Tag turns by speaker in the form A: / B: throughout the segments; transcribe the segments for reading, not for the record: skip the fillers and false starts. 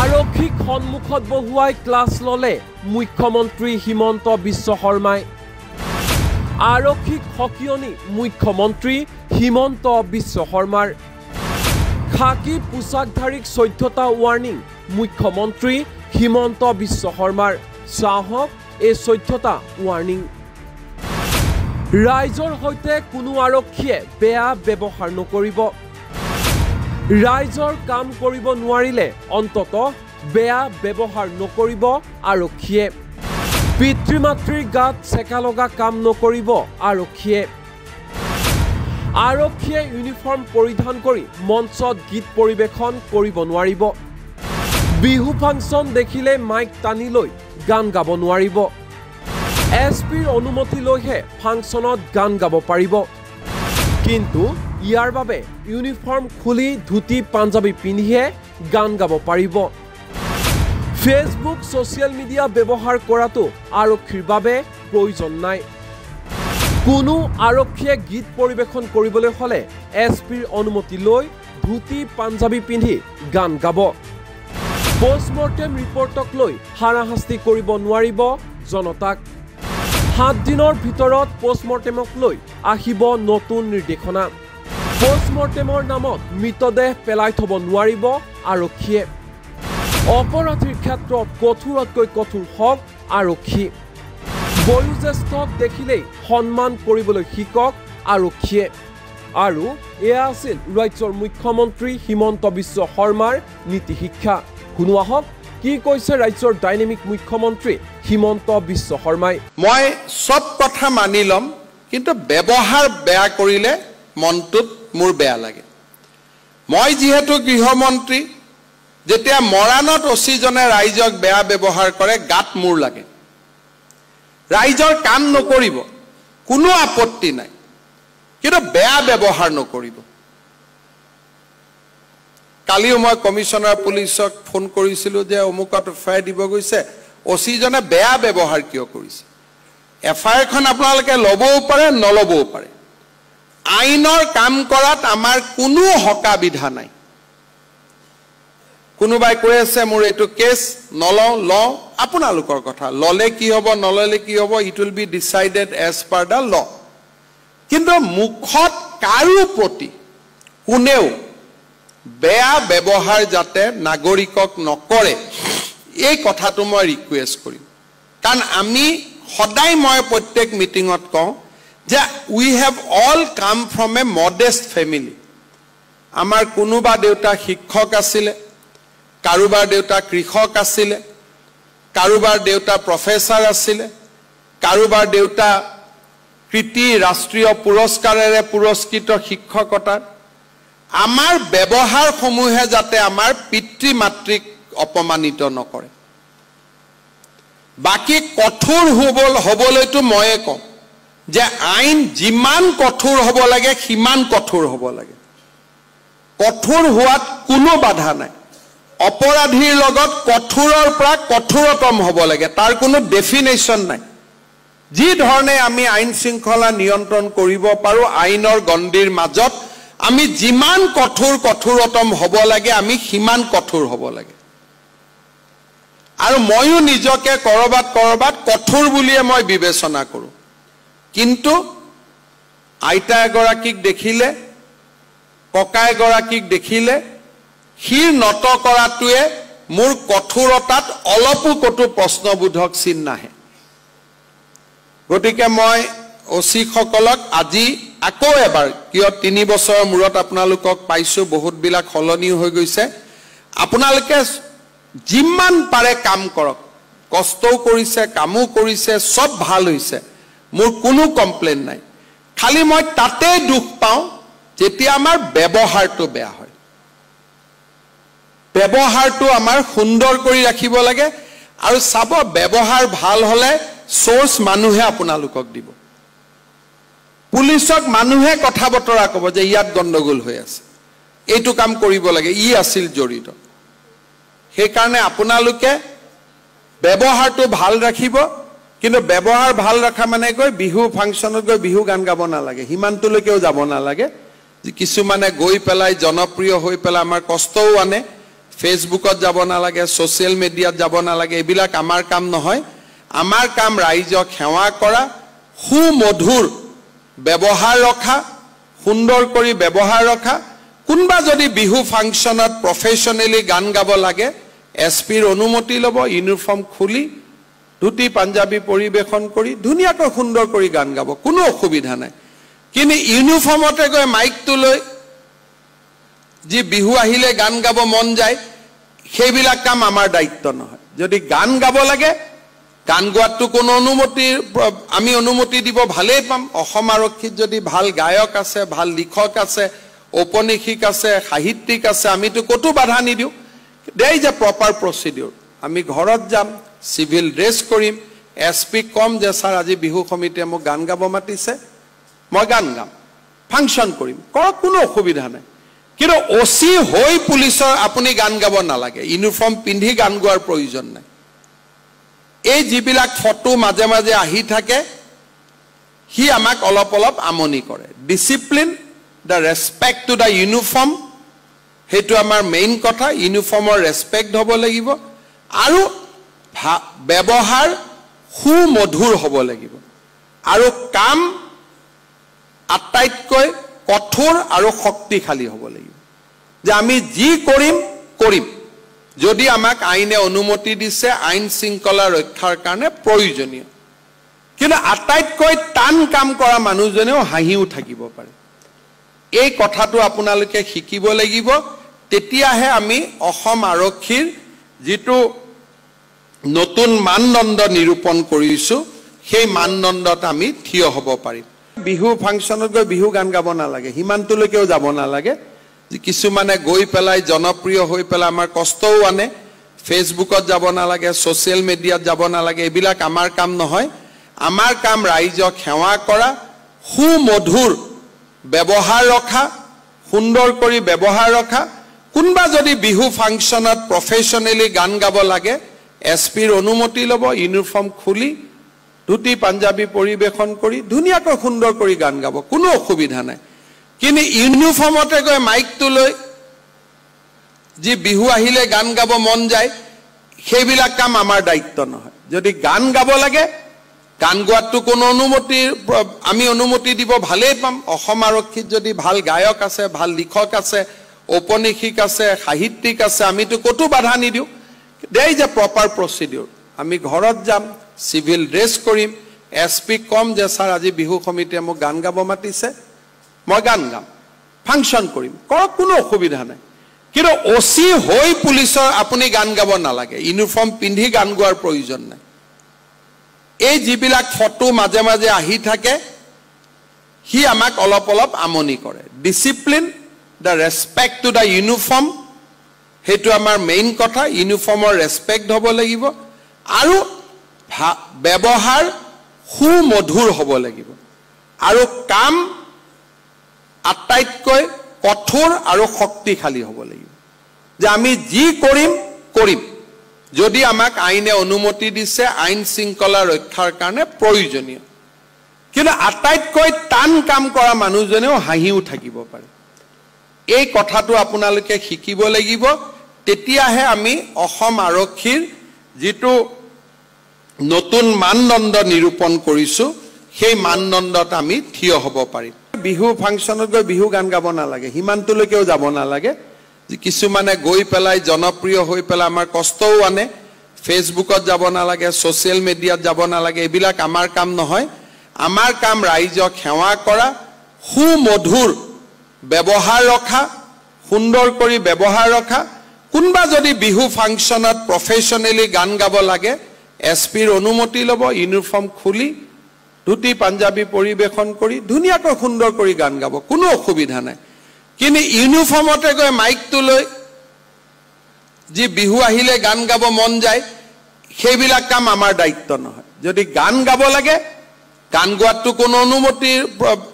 A: আৰক্ষীক সন্মুখত বহুৱাই ক্লাছ ললে মুখ্যমন্ত্ৰী হিমন্ত বিশ্ব শৰ্মাই। আৰক্ষীক সকিয়নি মুখ্যমন্ত্ৰী হিমন্ত বিশ্ব শৰ্মাৰ। খাকী পোছাকধাৰীক 14টা ৱাৰ্ণিং মুখ্যমন্ত্ৰী হিমন্ত বিশ্ব শৰ্মাৰ। চাহক এই 14টা ৱাৰ্ণিং। ৰাইজৰ সৈতে কোনো আৰক্ষীয়ে বেয়া ব্যৱহাৰ নকৰিব। ৰাইজৰ কাম কৰিব নোৱাৰিলে অন্তত বেয়া ব্যৱহাৰ নকৰিব আৰক্ষীয়ে। পিতৃ মাতৃৰ গাত চেকা লগা কাম নকৰিব আৰক্ষীয়ে। আৰক্ষীয়ে ইউনিফৰ্ম পৰিধান কৰি মঞ্চত গীত পৰিৱেশন কৰিব নোৱাৰিব। বিহু ফাংচন দেখিলে মাইক টানি লৈ গান গাব নোৱাৰিব। এছপিৰ অনুমতি লৈহে ফাংচনত গান গাব পাৰিব। কিন্তু ইয়াৰ বাবে ইউনিফৰ্ম খুলি ধুতি পাঞ্জাবী পিন্ধিহে গান গাব পাৰিব। ফেচবুক ছ'চিয়েল মিডিয়া ব্যৱহাৰ কৰাটো আৰক্ষীৰ বাবে প্ৰয়োজন নাই। কোনো আৰক্ষীয়ে গীত পৰিৱেশন কৰিবলৈ হ'লে এছপিৰ অনুমতি লৈ ধুতি পাঞ্জাবী পিন্ধি গান গাব। পষ্টমৰ্টেম ৰিপৰ্টক লৈ হাৰাশাস্তি কৰিব নোৱাৰিব জনতাক। 7 দিনৰ ভিতৰত পষ্টমৰ্টেমক লৈ আহিব নতুন নিৰ্দেশনা। পষ্টমৰ্টেমৰ নামত মৃতদেহ পেলাই থব নোৱাৰিব আৰক্ষীয়ে। অপৰাধীৰ ক্ষেত্ৰত কঠোৰতকৈ কঠোৰ হওক আৰক্ষী। বয়োজ্যেষ্ঠক দেখিলেই সন্মান কৰিবলৈ শিকক আৰক্ষীয়ে। আৰু এয়া আছিল ৰাজ্যৰ মুখ্যমন্ত্ৰী হিমন্ত বিশ্ব শৰ্মাৰ নীতি শিক্ষা। শুনো আহক কি কৈছে ৰাজ্যৰ ডাইনেমিক মুখ্যমন্ত্ৰী হিমন্ত বিশ্ব শৰ্মাই।
B: মই সব কথা মানি লম, কিন্তু ব্যৱহাৰ বেয়া কৰিলে মনটোত মোৰ বেয়া লাগে। মই যিহেতু গৃহমন্ত্ৰী, যেতিয়া মৰাণত অচিজনে ৰাইজক বেয়া ব্যৱহাৰ কৰে গাত মোৰ লাগে। ৰাইজৰ কাম নকৰিব, কোনো আপত্তি নাই, কিন্তু বেয়া ব্যৱহাৰ নকৰিব। কালিও মই কমিশনাৰ পুলিচক ফোন কৰিছিলোঁ যে অমুকত এফআইআৰ দিব গৈছে, অচিজনে বেয়া ব্যৱহাৰ কিয় কৰিছে। এফআইআৰখন আপোনালোকে ল'বও পাৰে নল'বও পাৰে। আইনৰ কাম কৰাত আমাৰ কোনো হকাবিধা নাই। কোনোবাই কৈ আছে মোৰ এইটো কেছ নলওঁ, লওঁ, আপোনালোকৰ কথা। ল'লে কি হ'ব নল'লে কি হ'ব, it will be decided as per the law. কিন্তু মুখত কাৰো প্ৰতি কোনেও বেয়া ব্যৱহাৰ যাতে নাগৰিকক নকৰে, এই কথাটো মই ৰিকুৱেষ্ট কৰিম। কাৰণ আমি সদায় মই প্ৰত্যেক মিটিঙত কওঁ যে we have all come from a modest family. আমাৰ কোনোবা দেউতা শিক্ষক আছিলে, কাৰোবাৰ দেউতা কৃষক আছিলে, কাৰোবাৰ দেউতা প্ৰফেচাৰ আছিলে, কাৰোবাৰ দেউতা কৃতি ৰাষ্ট্ৰীয় পুৰস্কাৰেৰে পুৰস্কৃত শিক্ষকতাৰ। আমাৰ ব্যৱহাৰসমূহে যাতে আমাৰ পিতৃ মাতৃক অপমানিত নকৰে। বাকী কঠোৰ হ'বলৈতো ময়ে কওঁ যে আইন যিমান কঠোৰ হ'ব লাগে সিমান কঠোৰ হ'ব লাগে। কঠোৰ হোৱাত কোনো বাধা নাই। অপৰাধীৰ লগত কঠোৰৰ পৰা কঠোৰতম হ'ব লাগে, তাৰ কোনো ডেফিনেশ্যন নাই। যি ধৰণে আমি আইন শৃংখলা নিয়ন্ত্ৰণ কৰিব পাৰোঁ, আইনৰ গণ্ডিৰ মাজত আমি যিমান কঠোৰতম হ'ব লাগে আমি সিমান কঠোৰ হ'ব লাগে। আৰু ময়ো নিজকে কৰবাত কঠোৰ বুলিয়ে মই বিবেচনা কৰোঁ। কিন্তু আইতা এগৰাকীক দেখিলে, ককা এগৰাকীক দেখিলে শিৰ নত কৰাটোৱে মোৰ কঠোৰতাত অলপো কতো প্ৰশ্নবোধক চিন নাহে। গতিকে মই অচিসকলক আজি আকৌ এবাৰ, কিয় 3 বছৰৰ মূৰত আপোনালোকক পাইছোঁ, বহুতবিলাক সলনি হৈ গৈছে, আপোনালোকে যিমান পাৰে কাম কৰক। কষ্টও কৰিছে, কামো কৰিছে, চব ভাল হৈছে, মোৰ কোনো কমপ্লেইন নাই। খালি মই তাতে দুখ পাওঁ যেতিয়া আমাৰ ব্যৱহাৰটো বেয়া হয়। ব্যৱহাৰটো আমাৰ সুন্দৰ কৰি ৰাখিব লাগে। আৰু চাব, ব্যৱহাৰ ভাল হ'লে চ'ৰ্চ মানুহে আপোনালোকক দিব। পুলিচক মানুহে কথা বতৰা ক'ব যে ইয়াত গণ্ডগোল হৈ আছে, এইটো কাম কৰিব লাগে, ই আছিল জড়িত। সেইকাৰণে আপোনালোকে ব্যৱহাৰটো ভাল ৰাখিব। কিন্তু ব্যৱহাৰ ভাল ৰখা মানে গৈ বিহু ফাংচনত গৈ বিহু গান গাব নালাগে, সিমানটোলৈকেও যাব নালাগে। কিছুমানে গৈ পেলাই জনপ্ৰিয় হৈ পেলাই আমাৰ কষ্টও আনে, ফেচবুকত যাব নালাগে, ছ'চিয়েল মিডিয়াত যাব নালাগে, এইবিলাক আমাৰ কাম নহয়। আমাৰ কাম ৰাইজক সেৱা কৰা, সুমধুৰ ব্যৱহাৰ ৰখা, সুন্দৰ কৰি ব্যৱহাৰ ৰখা। কোনোবা যদি বিহু ফাংচনত প্ৰফেশ্যনেলি গান গাব লাগে, এছপিৰ অনুমতি ল'ব, ইউনিফৰ্ম খুলি ধুতি পাঞ্জাবী পৰিৱেশন কৰি ধুনীয়াকৈ সুন্দৰ কৰি গান গাব, কোনো অসুবিধা নাই। কিন্তু ইউনিফৰ্মতে গৈ মাইকটো লৈ যি বিহু আহিলে গান গাব মন যায়, সেইবিলাক কাম আমাৰ দায়িত্ব নহয়। যদি গান গাব লাগে, গান গোৱাটো কোনো আমি অনুমতি দিব ভালেই পাম। অসম আৰক্ষীত যদি ভাল গায়ক আছে, ভাল লিখক আছে, ঔপন্যাসিক আছে, সাহিত্যিক আছে, আমিতো ক'তো বাধা নিদিওঁ। দেৰ ইজ এ প্ৰপাৰ প্ৰচিডিউৰ। আমি ঘৰত যাম, চিভিল ড্ৰেছ কৰিম, এছপিক ক'ম যে ছাৰ আজি বিহু সমিতিয়ে মোক গান গাব মাতিছে, মই গান গাম, ফাংচন কৰিম, কৰক, কোনো অসুবিধা নাই। কিন্তু অচি হৈ পুলিচৰ আপুনি গান গাব নালাগে, ইউনিফৰ্ম পিন্ধি গান গোৱাৰ প্ৰয়োজন নাই। এই যিবিলাক ফটো মাজে মাজে আহি থাকে, সি আমাক অলপ অলপ আমনি কৰে। Discipline, the respect to the uniform, সেইটো আমাৰ মেইন কথা। ইউনিফৰ্মৰ ৰেচপেক্ট হ'ব লাগিব আৰু ব্যৱহাৰ সুমধুৰ হ'ব লাগিব আৰু কাম আটাইতকৈ কঠোৰ আৰু শক্তিশালী হ'ব লাগিব। যে আমি যি কৰিম কৰিম যদি আমাক আইনে অনুমতি দিছে, আইন শৃংখলা ৰক্ষাৰ কাৰণে প্ৰয়োজনীয়। কিন্তু আটাইতকৈ টান কাম কৰা মানুহজনেও হাঁহিও থাকিব পাৰে। এই কথাটো আপোনালোকে শিকিব লাগিব। তেতিয়াহে আমি অসম আৰক্ষীৰ যিটো নতুন মানদণ্ড নিৰূপণ কৰিছোঁ, সেই মানদণ্ডত আমি থিয় হ'ব পাৰিম। বিহু ফাংচনত গৈ বিহু গান গাব নালাগে, সিমানটোলৈকেও যাব নালাগে। কিছুমানে গৈ পেলাই জনপ্ৰিয় হৈ পেলাই আমাৰ কষ্টও আনে। ফেচবুকত যাব নালাগে, ছ'চিয়েল মিডিয়াত যাব নালাগে, এইবিলাক আমাৰ কাম নহয়। আমাৰ কাম ৰাইজক সেৱা কৰা, সুমধুৰ ব্যৱহাৰ ৰখা, সুন্দৰ কৰি ব্যৱহাৰ ৰখা। কোনোবা যদি বিহু ফাংচনত প্ৰফেশ্যনেলি গান গাব লাগে, এছপিৰ অনুমতি ল'ব, ইউনিফৰ্ম খুলি ধুতি পাঞ্জাবী পৰিৱেশন কৰি ধুনীয়াকৈ সুন্দৰ কৰি গান গাব, কোনো অসুবিধা নাই। কিন্তু ইউনিফৰ্মতে গৈ মাইকটো লৈ যি বিহু আহিলে গান গাব মন যায়, সেইবিলাক কাম আমাৰ দায়িত্ব নহয়। যদি গান গাব লাগে, গান গোৱাটো কোনো আমি অনুমতি দিব ভালেই পাম। অসম আৰক্ষীত যদি ভাল গায়ক আছে, ভাল লিখক আছে, ঔপন্যাসিক আছে, সাহিত্যিক আছে, আমিতো ক'তো বাধা নিদিওঁ। দেৰ ইজ এ প্ৰপাৰ প্ৰচিডিউৰ। আমি ঘৰত যাম, চিভিল ড্ৰেছ কৰিম, এছপিক ক'ম যে ছাৰ আজি বিহু সমিতিয়ে মোক গান গাব মাতিছে, মই গান গাম, ফাংচন কৰিম, কৰক, কোনো অসুবিধা নাই। কিন্তু অচি হৈ পুলিচৰ আপুনি গান গাব নালাগে, ইউনিফৰ্ম পিন্ধি গান গোৱাৰ প্ৰয়োজন নাই। এই যিবিলাক ফটো মাজে মাজে আহি থাকে, সি আমাক অলপ অলপ আমনি কৰে। Discipline, the respect to the uniform, সেইটো আমাৰ মেইন কথা। ইউনিফৰ্মৰ ৰেচপেক্ট হ'ব লাগিব আৰু ব্যৱহাৰ সুমধুৰ হ'ব লাগিব আৰু কাম আটাইতকৈ কঠোৰ আৰু শক্তিশালী হ'ব লাগিব। যে আমি যি কৰিম কৰিম যদি আমাক আইনে অনুমতি দিছে, আইন শৃংখলা ৰক্ষাৰ কাৰণে প্ৰয়োজনীয়। কিন্তু আটাইতকৈ টান কাম কৰা মানুহজনেও হাঁহিও থাকিব পাৰে। এই কথাটো আপোনালোকে শিকিব লাগিব। তেতিয়াহে আমি অসম আৰক্ষীৰ যিটো নতুন মানদণ্ড নিৰূপণ কৰিছোঁ, সেই মানদণ্ডত আমি থিয় হ'ব পাৰিম। বিহু ফাংচনত গৈ বিহু গান গাব নালাগে, সিমানটোলৈকেও যাব নালাগে। কিছুমানে গৈ পেলাই জনপ্ৰিয় হৈ পেলাই আমাৰ কষ্টও আনে। ফেচবুকত যাব নালাগে, ছ'চিয়েল মিডিয়াত যাব নালাগে, এইবিলাক আমাৰ কাম নহয়। আমাৰ কাম ৰাইজক সেৱা কৰা, সুমধুৰ ব্যৱহাৰ ৰখা, সুন্দৰ কৰি ব্যৱহাৰ ৰখা। কোনোবা যদি বিহু ফাংচনত প্ৰফেশ্যনেলি গান গাব লাগে, এছপিৰ অনুমতি ল'ব, ইউনিফৰ্ম খুলি ধুতি পাঞ্জাবী পৰিৱেশন কৰি ধুনীয়াকৈ সুন্দৰ কৰি গান গাব, কোনো অসুবিধা নাই। কিন্তু ইউনিফৰ্মতে গৈ মাইকটো লৈ যি বিহু আহিলে গান গাব মন যায়, সেইবিলাক কাম আমাৰ দায়িত্ব নহয়। যদি গান গাব লাগে, গান গোৱাটো কোনো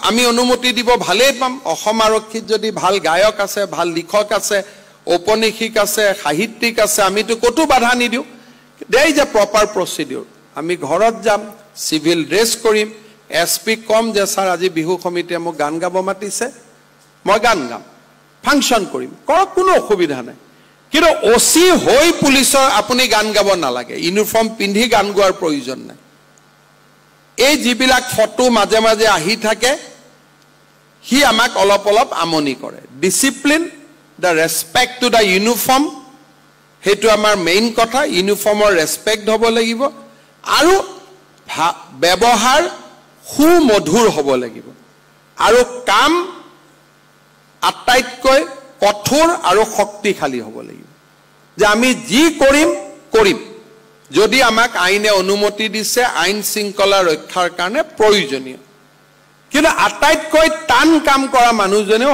B: আমি অনুমতি দিব ভালেই পাম। অসম আৰক্ষীত যদি ভাল গায়ক আছে, ভাল লিখক আছে, ঔপন্যাসিক আছে, সাহিত্যিক আছে, আমিতো ক'তো বাধা নিদিওঁ। দেৰ ইজ এ প্ৰপাৰ প্ৰচিডিউৰ। আমি ঘৰত যাম, চিভিল ড্ৰেছ কৰিম, এছপিক ক'ম যে ছাৰ আজি বিহু সমিতিয়ে মোক গান গাব মাতিছে, মই গান গাম, ফাংচন কৰিম, কৰক, কোনো অসুবিধা নাই। কিন্তু ওচি হৈ পুলিচৰ আপুনি গান গাব নালাগে, ইউনিফৰ্ম পিন্ধি গান গোৱাৰ প্ৰয়োজন নাই। এই যিবিলাক ফটো মাজে মাজে আহি থাকে সি আমাক অলপ অলপ আমনি কৰে। Discipline, the respect to the uniform, সেইটো আমাৰ মেইন কথা। ইউনিফৰ্মৰ ৰেচপেক্ট হ'ব লাগিব আৰু ব্যৱহাৰ সুমধুৰ হ'ব লাগিব আৰু কাম আটাইতকৈ কঠোৰ আৰু শক্তিশালী হ'ব লাগিব, যে আমি যি কৰিম কৰিম যদি আমাক আইনে অনুমতি দিছে, আইন শৃংখলা ৰক্ষাৰ কাৰণে প্ৰয়োজনীয়। কিন্তু আটাইতকৈ টান কাম কৰা মানুহজনেও